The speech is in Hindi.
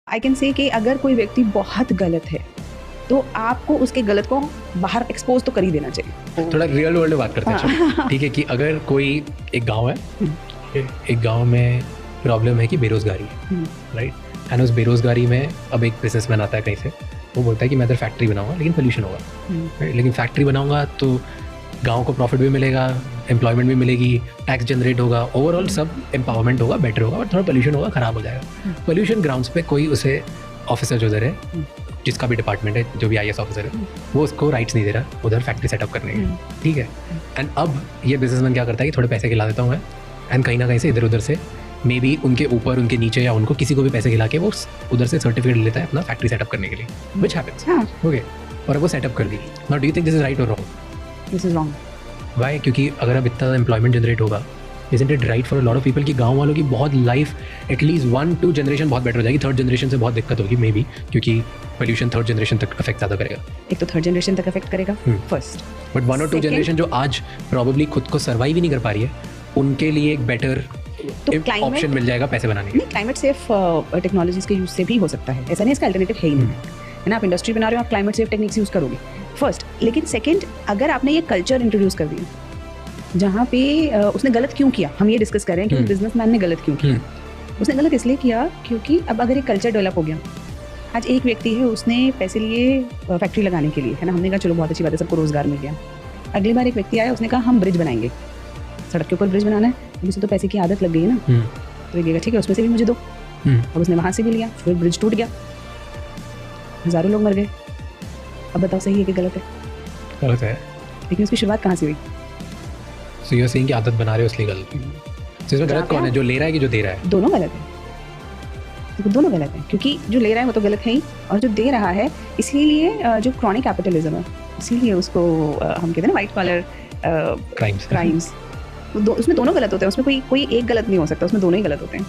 आई कैन से कि अगर कोई व्यक्ति बहुत गलत है तो आपको उसके गलत को बाहर एक्सपोज तो कर ही देना चाहिए। थोड़ा रियल वर्ल्ड में बात करते हैं। ठीक है कि अगर कोई एक गांव है, एक गांव में प्रॉब्लम है कि बेरोजगारी है, राइट, एंड उस बेरोजगारी में अब एक बिजनेसमैन आता है कहीं से, वो बोलता है कि मैं इधर फैक्ट्री बनाऊंगा लेकिन पोल्यूशन होगा, राइट, लेकिन फैक्ट्री बनाऊंगा तो गांव को प्रॉफिट भी मिलेगा, एम्प्लॉयमेंट भी मिलेगी, टैक्स जनरेट होगा, ओवरऑल सब एम्पावरमेंट होगा, बेटर होगा, बट थोड़ा पोल्यूशन होगा, खराब हो जाएगा। पोल्यूशन ग्राउंड्स पे कोई उसे ऑफिसर जो उधर है, जिसका भी डिपार्टमेंट है, जो भी आईएएस ऑफिसर है, वो उसको राइट्स नहीं दे रहा उधर फैक्ट्री सेटअप करने के, ठीक है। एंड अब ये बिजनेसमैन क्या करता है कि थोड़े पैसे खिला देता हूँ मैं, एंड कहीं ना कहीं से इधर उधर से मे बी उनके ऊपर, उनके नीचे या उनको किसी को भी पैसे खिला के वो उधर से सर्टिफिकेट लेता है अपना फैक्ट्री सेटअप करने के लिए, विच हैपेंस, ओके, और वो सेटअप कर दी। Now do you think this is right और wrong? This is wrong. Why? क्योंकि अगर अब इतना एम्प्लॉयमेंट जनरेट होगा, isn't it right for a lot of people कि गांव वालों की बहुत लाइफ एटलीस्ट 1-2 जनरेशन बहुत बेटर हो जाएगी, थर्ड जनरेशन से बहुत दिक्कत होगी मे बी, क्योंकि पोल्यूशन थर्ड जनरेशन तक अफेक्ट ज़्यादा करेगा। एक तो थर्ड जनरेशन तक अफेक्ट करेगा फर्स्ट, बट 1 और 2 जनरेशन जो आज प्रॉब्ली खुद को सर्वाइव ही नहीं कर पा रही है, उनके लिए एक बेटर ऑप्शन मिल जाएगा पैसे बनाने के। क्लाइमेट सेफ टेक्नोलॉजीज के यूज से भी हो सकता है, ऐसा नहीं इसका अल्टरनेटिव है ही नहीं है ना। आप इंडस्ट्री बना रहे हो, आप क्लाइमेट सेफ टेक्निक्स यूज करोगे फर्स्ट, लेकिन सेकंड अगर आपने ये कल्चर इंट्रोड्यूस कर दिया जहाँ पे उसने गलत क्यों किया, हम ये डिस्कस कर रहे हैं कि बिजनेसमैन ने गलत क्यों किया। उसने गलत इसलिए किया क्योंकि अब अगर एक कल्चर डेवलप हो गया, आज एक व्यक्ति है उसने पैसे लिए फैक्ट्री लगाने के लिए, है ना, हमने कहा चलो बहुत अच्छी बात है, सबको रोजगार मिल गया। अगली बार एक व्यक्ति आया, उसने कहा हम ब्रिज बनाएंगे, सड़क के ऊपर ब्रिज बनाना है, उसे तो पैसे की आदत लग गई है ना, तो ये ठीक है उसमें से भी मुझे दो, और उसने वहाँ से भी लिया, फिर ब्रिज टूट गया, हज़ारों लोग मर गए। अब बताओ सही है कि गलत है? गलत है। लेकिन उसकी शुरुआत कहाँ से हुई? So you're saying कि आदत बना रहे हो इसलिए गलत है। So इसमें गलत कौन है, जो ले रहा है कि जो दे रहा है? दोनों गलत है, तो दोनों गलत है, क्योंकि जो ले रहा है वो तो गलत है ही, और जो दे रहा है इसीलिए जो क्रॉनिक कैपिटलिज्म है, इसीलिए उसको हम कहते हैं ना वाइट कॉलर क्राइम्स, उसमें दोनों गलत होते हैं, उसमें कोई एक गलत नहीं हो सकता, उसमें दोनों ही गलत होते हैं।